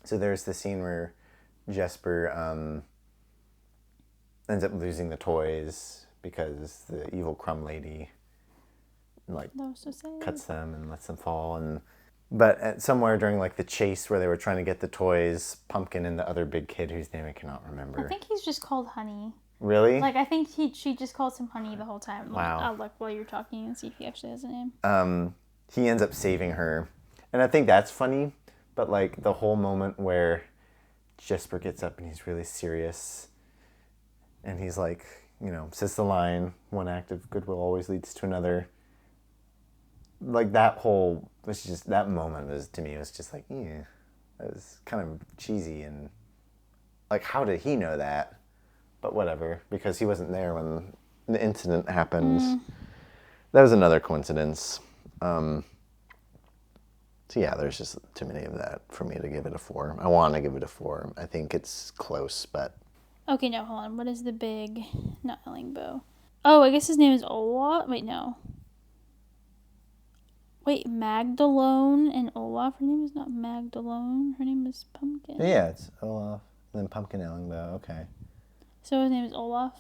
So there's the scene where Jesper ends up losing the toys because the evil crumb lady like cuts them and lets them fall. But somewhere during like the chase where they were trying to get the toys, Pumpkin and the other big kid whose name I cannot remember. I think he's just called Honey. Really? Like, I think she just calls him Honey the whole time. Wow. I'll look while you're talking and see if he actually has a name. He ends up saving her. And I think that's funny. But like the whole moment where Jesper gets up and he's really serious. And he's like, says the line, one act of goodwill always leads to another. Like that moment was, to me, it was just like, yeah. It was kind of cheesy and like, how did he know that? But whatever, because he wasn't there when the incident happened. That was another coincidence. So yeah, there's just too many of that for me to give it a 4. I want to give it a 4. I think it's close, but... Okay, no, hold on. What is the big... Not Ellingbo. Oh, I guess his name is Olaf? Wait, no. Wait, Magdalene and Olaf? Her name is not Magdalene. Her name is Pumpkin. Yeah, it's Olaf. And then Pumpkin Ellingbo, okay. So his name is Olaf?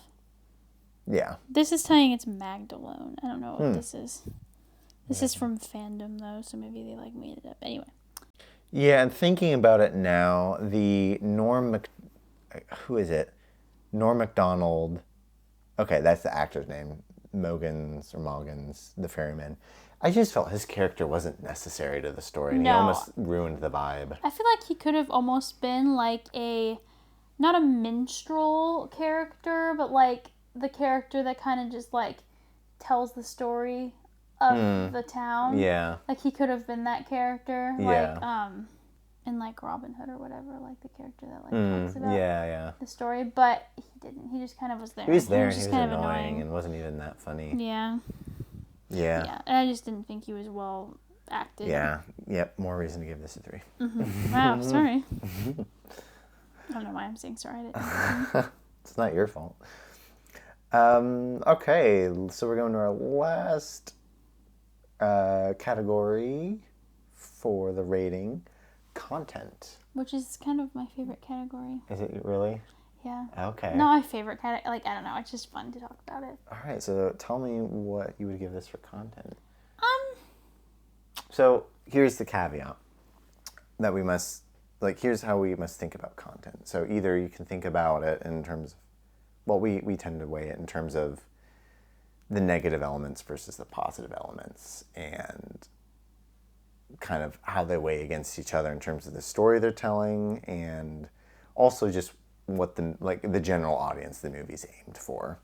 Yeah. This is saying it's Magdalene. I don't know what this is. This is from fandom, though, so maybe they, like, made it up. Anyway. Yeah, and thinking about it now, the who is it? Norm Macdonald. Okay, that's the actor's name. Moggins, the ferryman. I just felt his character wasn't necessary to the story, and he almost ruined the vibe. I feel like he could have almost been, like, not a minstrel character, but, like, the character that kind of just, like, tells the story of the town. Yeah. Like, he could have been that character. Yeah. Like, in, like, Robin Hood or whatever. Like, the character that, like, talks about the story. But he didn't. He just kind of was there. He was there, and he was kind of annoying and wasn't even that funny. Yeah. Yeah. Yeah. And I just didn't think he was well acted. Yeah. Yep. More reason to give this a 3. Wow, sorry. I don't know why I'm saying sorry. I didn't. It's not your fault. Okay, so we're going to our last category for the rating, content. Which is kind of my favorite category. Is it really? Yeah. Okay. Not my favorite category. Like, I don't know. It's just fun to talk about it. All right, so tell me what you would give this for content. So here's the caveat that we must, like, here's how we must think about content. So either you can think about it in terms of, well, we tend to weigh it in terms of the negative elements versus the positive elements, and kind of how they weigh against each other in terms of the story they're telling, and also just what the general audience the movie's aimed for.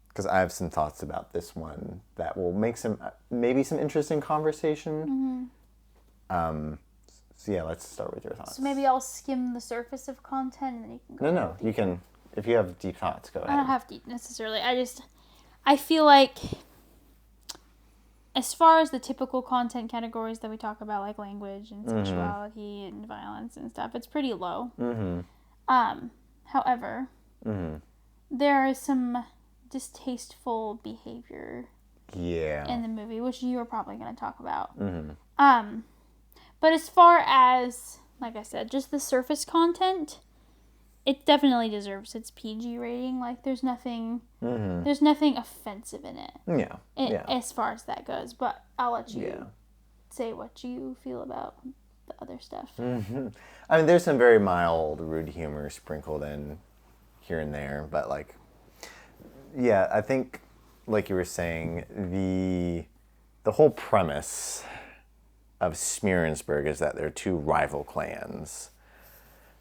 Because I have some thoughts about this one that will make maybe some interesting conversation. So yeah, let's start with your thoughts. So maybe I'll skim the surface of content and then you can go. No, you can. If you have deep thoughts, go ahead. I don't have deep necessarily. I feel like as far as the typical content categories that we talk about, like language and sexuality and violence and stuff, it's pretty low. However, there is some distasteful behavior in the movie, which you are probably going to talk about. But as far as, like I said, just the surface content, it definitely deserves its PG rating. Like, there's nothing offensive in it. Yeah. As far as that goes. But I'll let you say what you feel about the other stuff. I mean, there's some very mild, rude humor sprinkled in here and there, but like, yeah, I think, like you were saying, the whole premise of Smearensburg is that there are two rival clans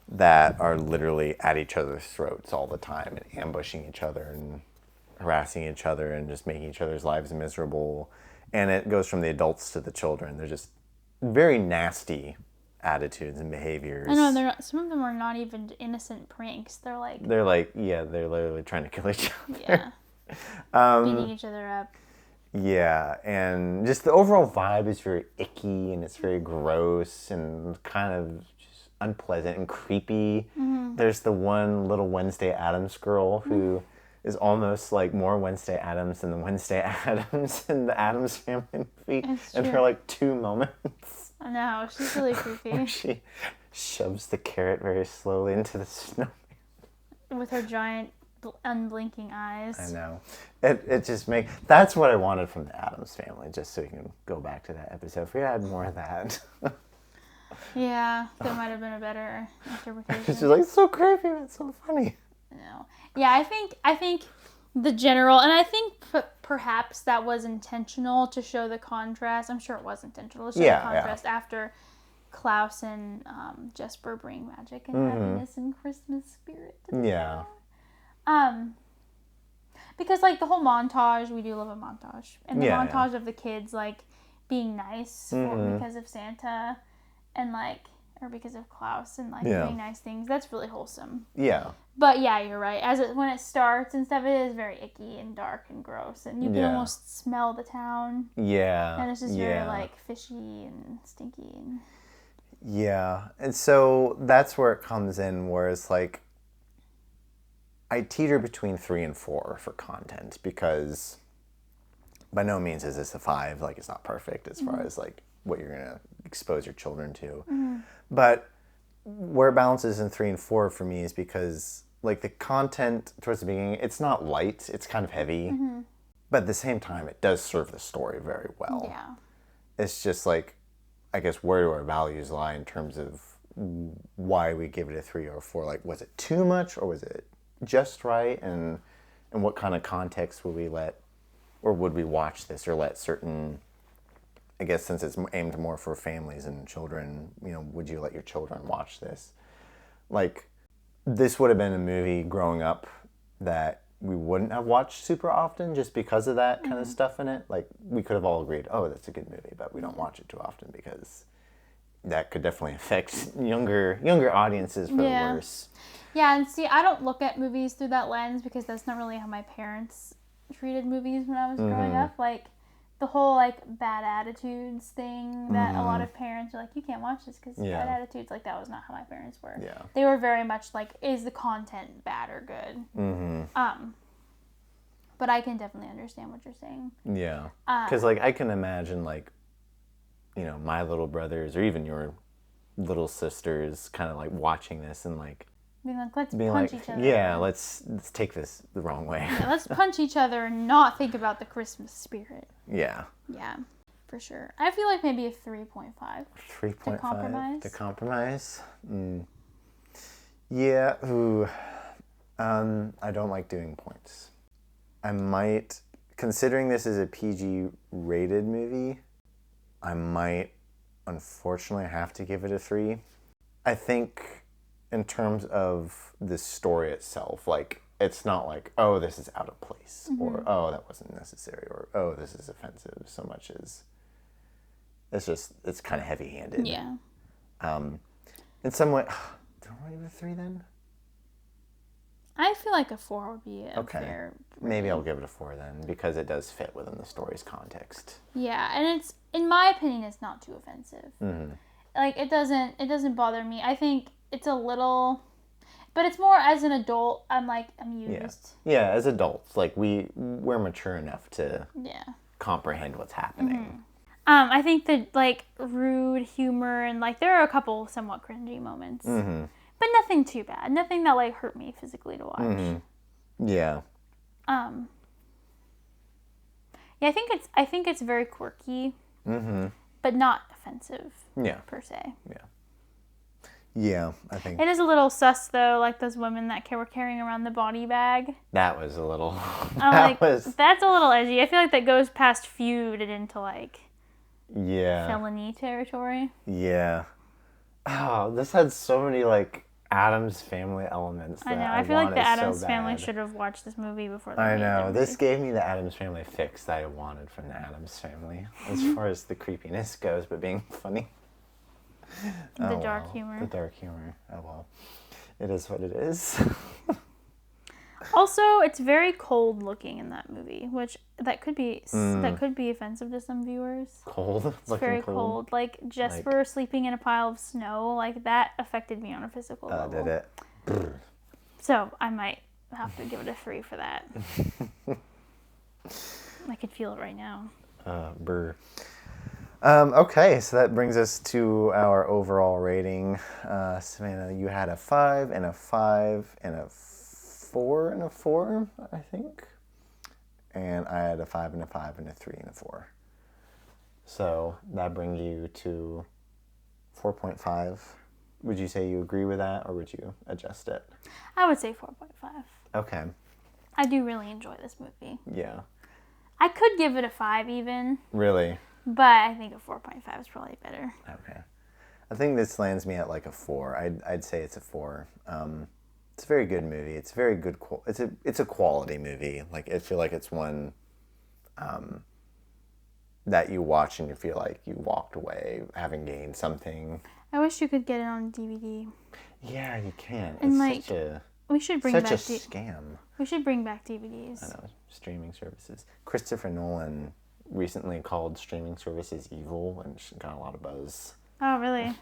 that are literally at each other's throats all the time and ambushing each other and harassing each other and just making each other's lives miserable. And it goes from the adults to the children. They're just very nasty attitudes and behaviors. I know, some of them are not even innocent pranks. They're literally trying to kill each other. Yeah. Beating each other up. Yeah, and just the overall vibe is very icky and it's very gross and kind of just unpleasant and creepy. There's the one little Wednesday Addams girl who is almost like more Wednesday Addams than the Wednesday Addams in the Addams Family movie. And her like 2 moments. I know, she's really creepy. She shoves the carrot very slowly into the snow. With her giant unblinking eyes. I know. It just that's what I wanted from the Addams Family, just so we can go back to that episode. If we had more of that. Yeah, that might have been a better interpretation. She's like, it's so creepy, it's so funny. No. Yeah, I think the general, and I think perhaps that was intentional to show the contrast. I'm sure it was intentional to show the contrast after Klaus and Jesper bring magic and happiness and Christmas spirit. Yeah. Because like the whole montage, we do love a montage, and the montage of the kids like being nice because of Santa, and like, or because of Klaus, and like doing nice things. That's really wholesome. Yeah. But yeah, you're right. When it starts and stuff, it is very icky and dark and gross, and you can almost smell the town. Yeah. And it's just very like fishy and stinky. And... Yeah, and so that's where it comes in, where it's like, I teeter between 3 and 4 for content, because by no means is this a 5. Like, it's not perfect as far as like what you're gonna expose your children to. But where it balances in 3 and 4 for me is because like the content towards the beginning, it's not light, it's kind of heavy, but at the same time it does serve the story very well. Yeah. It's just like, I guess, where do our values lie in terms of why we give it a 3 or 4? Like, was it too much or was it just right? And what kind of context would we let, or would we watch this or let certain, I guess since it's aimed more for families and children, you know, would you let your children watch this? Like, this would have been a movie growing up that we wouldn't have watched super often just because of that kind of stuff in it. Like, we could have all agreed, oh, that's a good movie, but we don't watch it too often because that could definitely affect younger audiences for the worse. Yeah, and see, I don't look at movies through that lens because that's not really how my parents treated movies when I was growing up. Like, the whole like bad attitudes thing that a lot of parents are like, you can't watch this because Yeah. bad attitudes. Like that was not how my parents were. Yeah. They were very much like, is the content bad or good? Mm-hmm. But I can definitely understand what you're saying. Yeah. Because like I can imagine like, you know, my little brothers or even your little sisters kind of like watching this and like Being like, let's being punch like, each other. yeah, let's take this the wrong way. Yeah, let's punch each other and not think about the Christmas spirit. Yeah. Yeah, for sure. I feel like maybe a 3.5. 3.5 To compromise. To compromise. Yeah. Ooh. I don't like doing points. I might, considering this is a PG rated movie, I might unfortunately have to give it a 3. I think in terms of the story itself, like it's not like, oh, this is out of place, or oh, that wasn't necessary, or oh, this is offensive, so much as it's kind of heavy handed. Yeah. In some way, do I give it a 3 then? I feel like a 4 would be a Okay. fair Maybe I'll give it a 4 then, because it does fit within the story's context. Yeah, and it's, in my opinion, it's not too offensive. Like it doesn't bother me. I think it's a little, but it's more as an adult. I'm used. Yeah, as adults, like we're mature enough to Yeah. comprehend what's happening. I think that like rude humor and like there are a couple somewhat cringy moments, but nothing too bad. Nothing that like hurt me physically to watch. Yeah. Yeah, I think it's very quirky, but not offensive. Yeah. Per se. Yeah, I think It is a little sus though, like those women that were carrying around the body bag. that was a little. That's a little edgy. I feel like that goes past feud and into like felony territory. Yeah. Oh, this had so many like Addams Family elements. I know. I feel like the Addams Family should have watched this movie before they made their movie. This gave me the Addams Family fix that I wanted from the Addams Family, as far as the creepiness goes, but being funny. The dark humor. The dark humor. Oh well. It is what it is. Also, it's very cold looking in that movie, which that could be offensive to some viewers. Cold. It's very cold. Like Jesper sleeping in a pile of snow, like that affected me on a physical level. Did it? So I might have to give it a 3 for that. I can feel it right now. Brr. Okay, so that brings us to our overall rating. Savannah, you had a 5 and a 5 and a 4 and a 4, I think. And I had a 5 and a 5 and a 3 and a 4. So that brings you to 4.5. Would you say you agree with that, or would you adjust it? I would say 4.5. Okay. I do really enjoy this movie. Yeah. I could give it a 5 even. Really? But I think a 4.5 is probably better. Okay. I think this lands me at like a 4. I'd say it's a 4. It's a very good movie. It's very good. It's a quality movie. Like I feel like it's one that you watch and you feel like you walked away having gained something. I wish you could get it on DVD. Yeah, you can. And it's we should bring such back a scam. We should bring back DVDs. I know, streaming services. Christopher Nolan recently called streaming services evil and got a lot of buzz. Oh, really?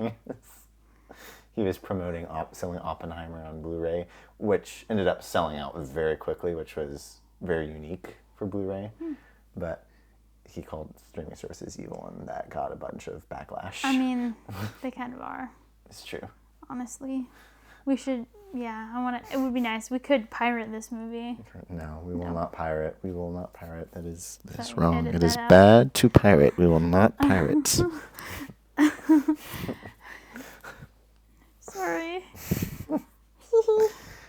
He was promoting selling Oppenheimer on Blu-ray, which ended up selling out very quickly, which was very unique for Blu-ray. But he called streaming services evil, and that got a bunch of backlash. I mean, they kind of are. It's true. Honestly. We should, it would be nice. We could pirate this movie. No, we will not pirate. We will not pirate. That is Sorry, wrong. edit It is that out. bad to pirate. We will not pirate. Sorry.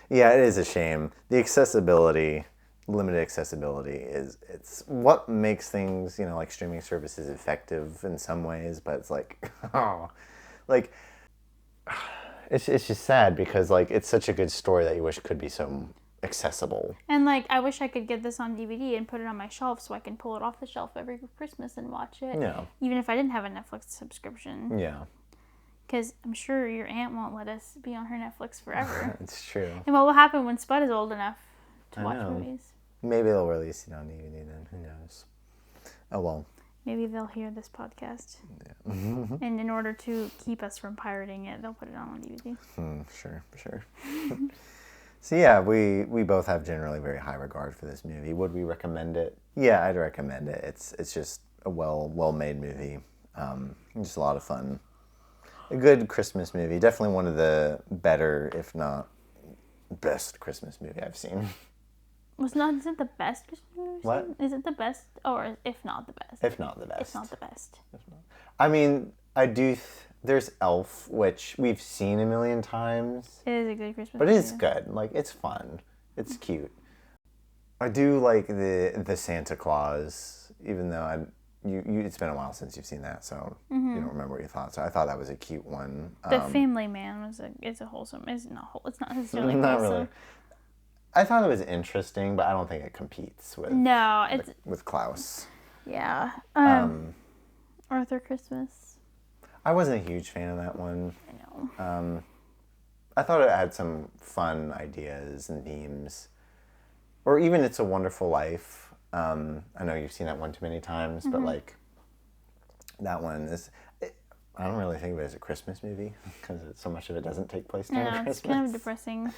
Yeah, it is a shame. The limited accessibility it's what makes things, like streaming services effective in some ways, but it's like, it's just sad because like it's such a good story that you wish could be so accessible. And like, I wish I could get this on DVD and put it on my shelf so I can pull it off the shelf every Christmas and watch it. Yeah. Even if I didn't have a Netflix subscription. Yeah. Because I'm sure your aunt won't let us be on her Netflix forever. It's true. And what will happen when Spud is old enough to watch movies? Maybe they'll release it on DVD then. Who knows? Oh well. Maybe they'll hear this podcast. Yeah. And in order to keep us from pirating it, they'll put it on DVD. Sure. So yeah, we both have generally very high regard for this movie. Would we recommend it? Yeah, I'd recommend it. It's just a well-made movie. Just a lot of fun. A good Christmas movie. Definitely one of the better, if not best, Christmas movie I've seen. Is it the best Christmas movie? What? Is it the best, or if not the best? If not the best. If not the best. I mean, I do. There's Elf, which we've seen a million times. It is a good Christmas But movie. it is good. Like, it's fun. It's cute. I do like the Santa Claus, even though it's been a while since you've seen that, so you don't remember what you thought. So I thought that was a cute one. The Family Man is a wholesome. It's not necessarily not wholesome. really. I thought it was interesting, but I don't think it competes with with Klaus. Yeah. Arthur Christmas. I wasn't a huge fan of that one. I know. I thought it had some fun ideas and themes. Or even It's a Wonderful Life. I know you've seen that one too many times, but like that one is... I don't really think of it as a Christmas movie because so much of it doesn't take place during Christmas. It's kind of depressing.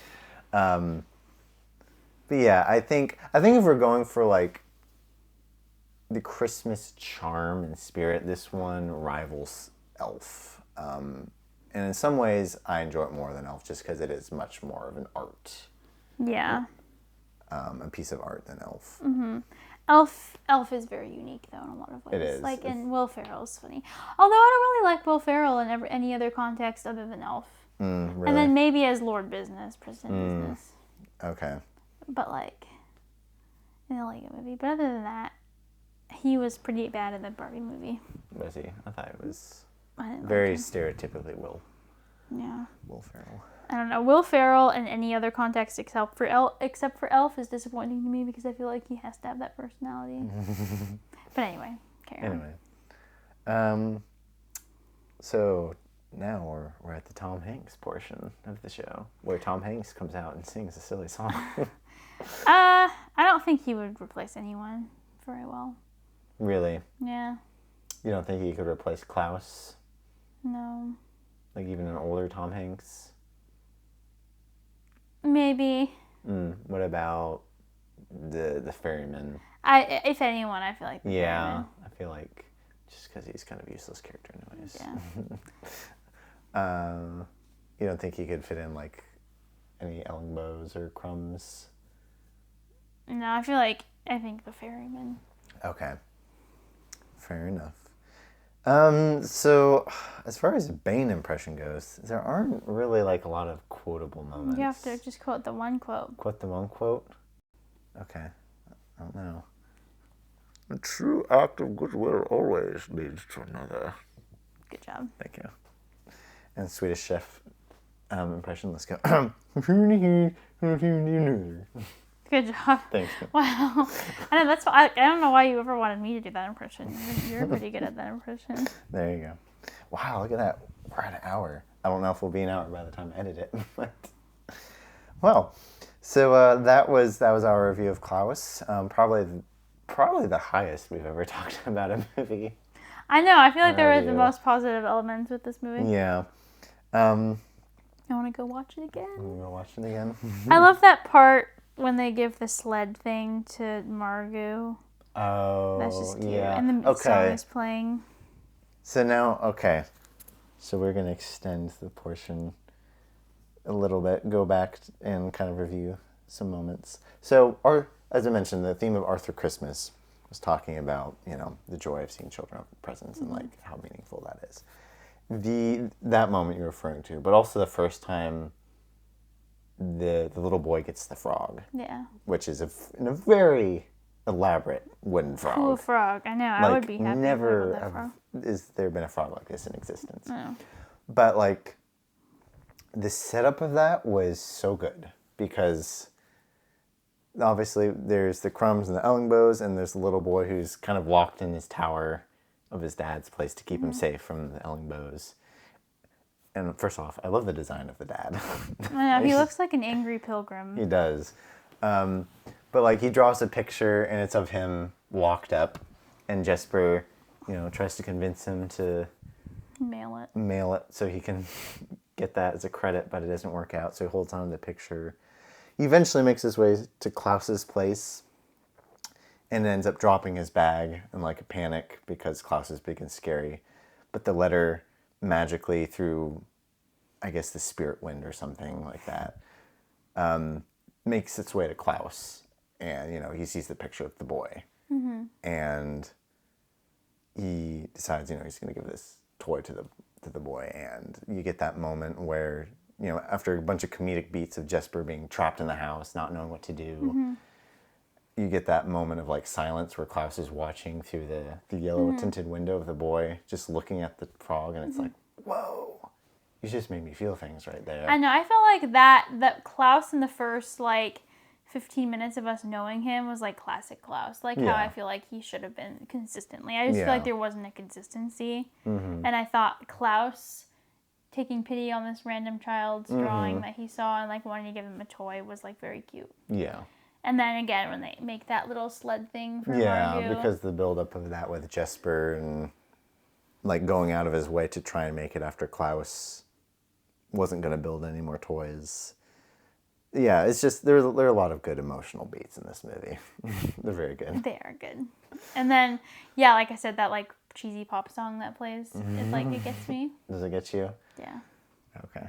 But yeah, I think if we're going for like the Christmas charm and spirit, this one rivals Elf. And in some ways, I enjoy it more than Elf just because it is much more of an art. Yeah. A piece of art than Elf. Mm-hmm. Elf is very unique though in a lot of ways. It is. Like, and Will Ferrell's funny. Although I don't really like Will Ferrell in any other context other than Elf. Really? And then maybe as Lord Business, President Business. Okay. But like in the Lego movie. But other than that, he was pretty bad in the Barbie movie. Was he? I thought it was I didn't very like him. stereotypically Will Ferrell. I don't know. Will Ferrell in any other context except for Elf is disappointing to me because I feel like he has to have that personality. But anyway, carry on. Anyway, so now we're at the Tom Hanks portion of the show where Tom Hanks comes out and sings a silly song. I don't think he would replace anyone very well. Really? Yeah. You don't think he could replace Klaus? No. Like even an older Tom Hanks? Maybe. What about the ferryman? If anyone, I feel like the ferryman. I feel like just because he's kind of a useless character anyways. Yeah. You don't think he could fit in like any Ellingbows or Crumbs? No, I think the ferryman. Okay. Fair enough. So as far as Bane impression goes, there aren't really like a lot of quotable moments. You have to just quote the one quote. Quote the one quote? Okay. I don't know. A true act of goodwill always leads to another. Good job. Thank you. And Swedish Chef impression, let's go. Good job. Thanks. Wow. I know I don't know why you ever wanted me to do that impression. You're pretty good at that impression. There you go. Wow, look at that. We're at an hour. I don't know if we'll be an hour by the time I edit it. But well, so that was our review of Klaus. Probably the highest we've ever talked about a movie. I know. I feel like there were the most positive elements with this movie. Yeah. I want to go watch it again. You want to watch it again? I love that part when they give the sled thing to Margot. Oh, that's just cute. yeah. And the song is playing. So now, so we're going to extend the portion a little bit, go back and kind of review some moments. So, as I mentioned, the theme of Arthur Christmas was talking about, the joy of seeing children open presents and like how meaningful that is. That moment you're referring to, but also the first time the little boy gets the frog. Yeah. Which is a very elaborate wooden frog. Cool frog. I know. I would be happy never with that frog. Is there been a frog like this in existence. No. But like the setup of that was so good because obviously there's the Crumbs and the Ellingbows and there's the little boy who's kind of locked in this tower of his dad's place to keep him safe from the Ellingbows. And first off, I love the design of the dad. I know, he looks like an angry pilgrim. He does. But like he draws a picture and it's of him locked up and Jesper, tries to convince him to Mail it so he can get that as a credit, but it doesn't work out. So he holds on to the picture. He eventually makes his way to Klaus's place and ends up dropping his bag in like a panic because Klaus is big and scary. But the letter magically through, I guess, the spirit wind or something like that, makes its way to Klaus. And, he sees the picture of the boy. Mm-hmm. And he decides, he's going to give this toy to the boy. And you get that moment where, after a bunch of comedic beats of Jesper being trapped in the house, not knowing what to do, you get that moment of like silence where Klaus is watching through the yellow tinted window of the boy, just looking at the frog, and it's like, whoa, you just made me feel things right there. I know. I felt like that Klaus in the first 15 minutes of us knowing him was like classic Klaus, how I feel like he should have been consistently. I just feel like there wasn't a consistency, and I thought Klaus taking pity on this random child's drawing that he saw and wanting to give him a toy was very cute. Yeah. And then again, when they make that little sled thing for Marju. Because the buildup of that with Jesper and going out of his way to try and make it after Klaus wasn't going to build any more toys. Yeah, it's just there are a lot of good emotional beats in this movie. They're very good. They are good. And then, yeah, like I said, that cheesy pop song that plays, it gets me. Does it get you? Yeah. Okay.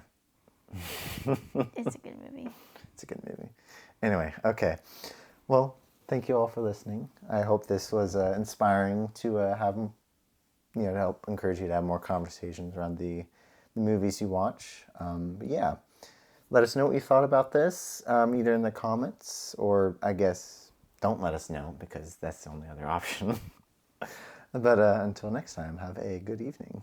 It's a good movie. It's a good movie. Anyway, okay. Well, thank you all for listening. I hope this was inspiring to have, to help encourage you to have more conversations around the movies you watch. But yeah, let us know what you thought about this, either in the comments or, I guess, don't let us know because that's the only other option. But until next time, have a good evening.